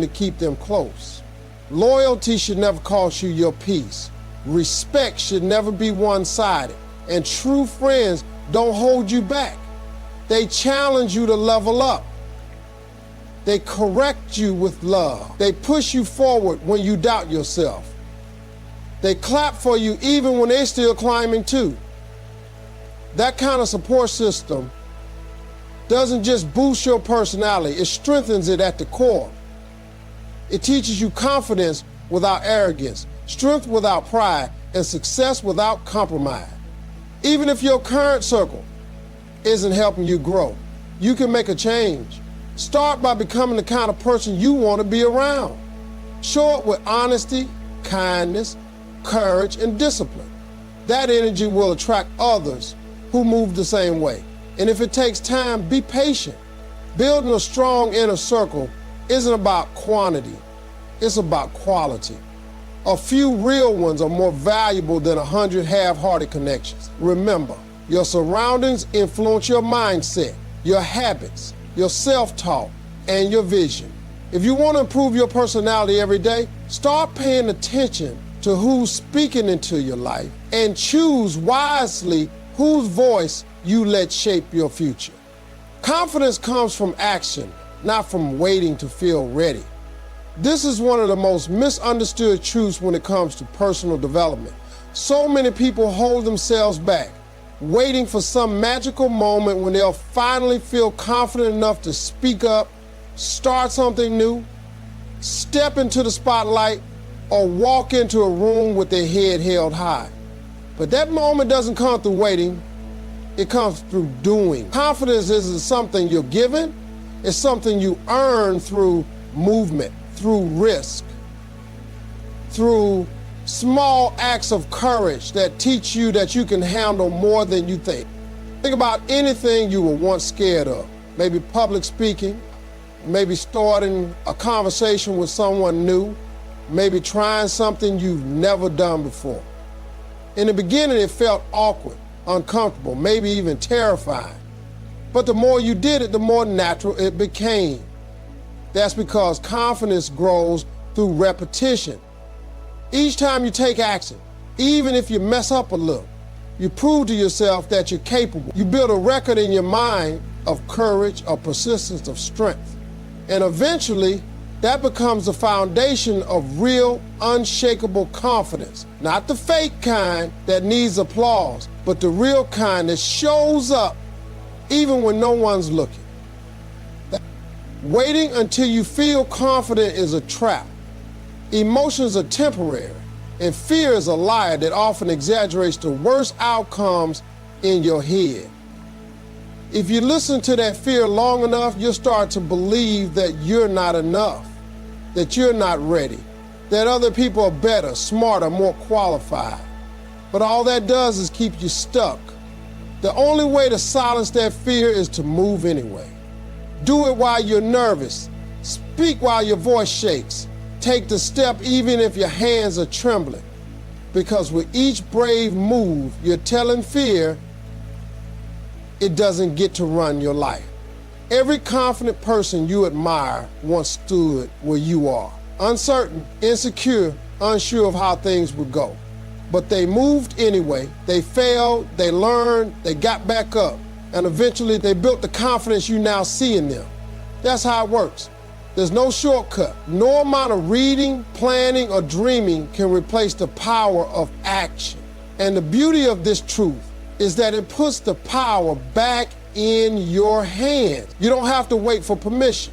to keep them close. Loyalty should never cost you your peace. Respect should never be one-sided. And true friends don't hold you back. They challenge you to level up. They correct you with love. They push you forward when you doubt yourself. They clap for you even when they're still climbing too. That kind of support system doesn't just boost your personality, it strengthens it at the core. It teaches you confidence without arrogance, strength without pride, and success without compromise. Even if your current circle isn't helping you grow, you can make a change. Start by becoming the kind of person you want to be around. Show up with honesty, kindness, courage, and discipline. That energy will attract others who move the same way. And if it takes time, be patient. Building a strong inner circle isn't about quantity, it's about quality. A few real ones are more valuable than 100 half-hearted connections. Remember, your surroundings influence your mindset, your habits, your self-talk, and your vision. If you want to improve your personality every day, start paying attention to who's speaking into your life and choose wisely whose voice you let shape your future. Confidence comes from action, not from waiting to feel ready. This is one of the most misunderstood truths when it comes to personal development. So many people hold themselves back, waiting for some magical moment when they'll finally feel confident enough to speak up, start something new, step into the spotlight, or walk into a room with their head held high. But that moment doesn't come through waiting, it comes through doing. Confidence isn't something you're given, it's something you earn through movement, through risk, through small acts of courage that teach you that you can handle more than you think. Think about anything you were once scared of. Maybe public speaking, maybe starting a conversation with someone new, maybe trying something you've never done before. In the beginning, it felt awkward, uncomfortable, maybe even terrifying. But the more you did it, the more natural it became. That's because confidence grows through repetition. Each time you take action, even if you mess up a little, you prove to yourself that you're capable. You build a record in your mind of courage, of persistence, of strength. And eventually, that becomes the foundation of real, unshakable confidence. Not the fake kind that needs applause, but the real kind that shows up even when no one's looking. Waiting until you feel confident is a trap. Emotions are temporary, and fear is a liar that often exaggerates the worst outcomes in your head. If you listen to that fear long enough, you'll start to believe that you're not enough, that you're not ready, that other people are better, smarter, more qualified. But all that does is keep you stuck. The only way to silence that fear is to move anyway. Do it while you're nervous. Speak while your voice shakes. Take the step even if your hands are trembling. Because with each brave move, you're telling fear it doesn't get to run your life. Every confident person you admire once stood where you are. Uncertain, insecure, unsure of how things would go. But they moved anyway. They failed, they learned, they got back up. And eventually they built the confidence you now see in them. That's how it works. There's no shortcut. No amount of reading, planning, or dreaming can replace the power of action. And the beauty of this truth is that it puts the power back in your hands. You don't have to wait for permission.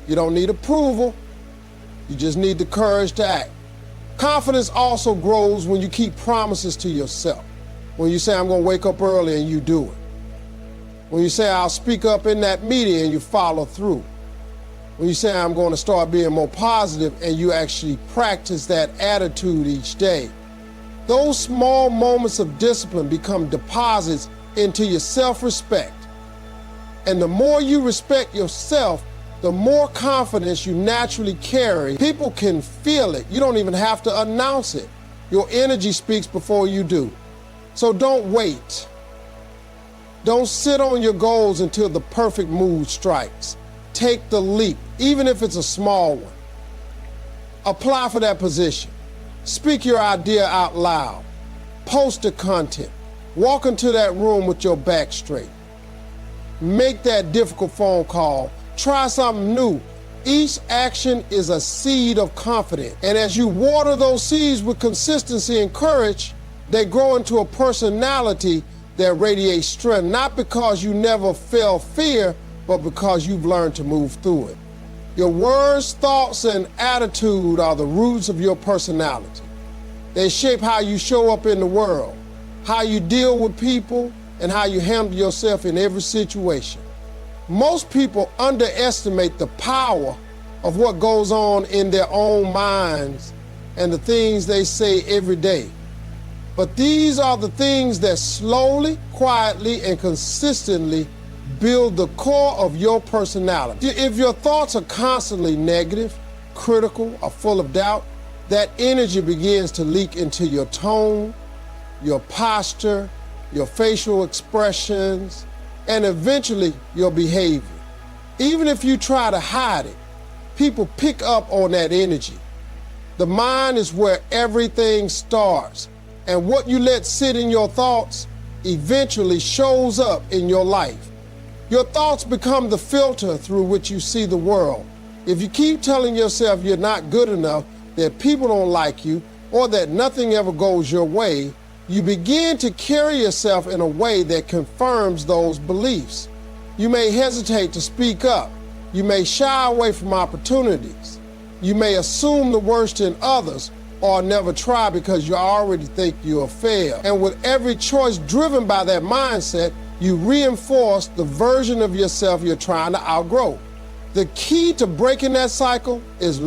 You don't need approval. You just need the courage to act. Confidence also grows when you keep promises to yourself. When you say, I'm going to wake up early, and you do it. When you say, I'll speak up in that meeting, and you follow through. When you say, I'm going to start being more positive, and you actually practice that attitude each day. Those small moments of discipline become deposits into your self-respect. And the more you respect yourself, the more confidence you naturally carry. People can feel it. You don't even have to announce it. Your energy speaks before you do. So don't wait. Don't sit on your goals until the perfect mood strikes. Take the leap, even if it's a small one. Apply for that position. Speak your idea out loud. Post the content. Walk into that room with your back straight. Make that difficult phone call. Try something new. Each action is a seed of confidence. And as you water those seeds with consistency and courage, they grow into a personality that radiates strength, not because you never felt fear, but because you've learned to move through it. Your words, thoughts, and attitude are the roots of your personality. They shape how you show up in the world, how you deal with people, and how you handle yourself in every situation. Most people underestimate the power of what goes on in their own minds and the things they say every day. But these are the things that slowly, quietly, and consistently build the core of your personality. If your thoughts are constantly negative, critical, or full of doubt, that energy begins to leak into your tone, your posture, your facial expressions, and eventually your behavior. Even if you try to hide it, people pick up on that energy. The mind is where everything starts, and what you let sit in your thoughts eventually shows up in your life. Your thoughts become the filter through which you see the world. If you keep telling yourself you're not good enough, that people don't like you, or that nothing ever goes your way, you begin to carry yourself in a way that confirms those beliefs. You may hesitate to speak up. You may shy away from opportunities. You may assume the worst in others or never try because you already think you'll fail. And with every choice driven by that mindset, you reinforce the version of yourself you're trying to outgrow. The key to breaking that cycle is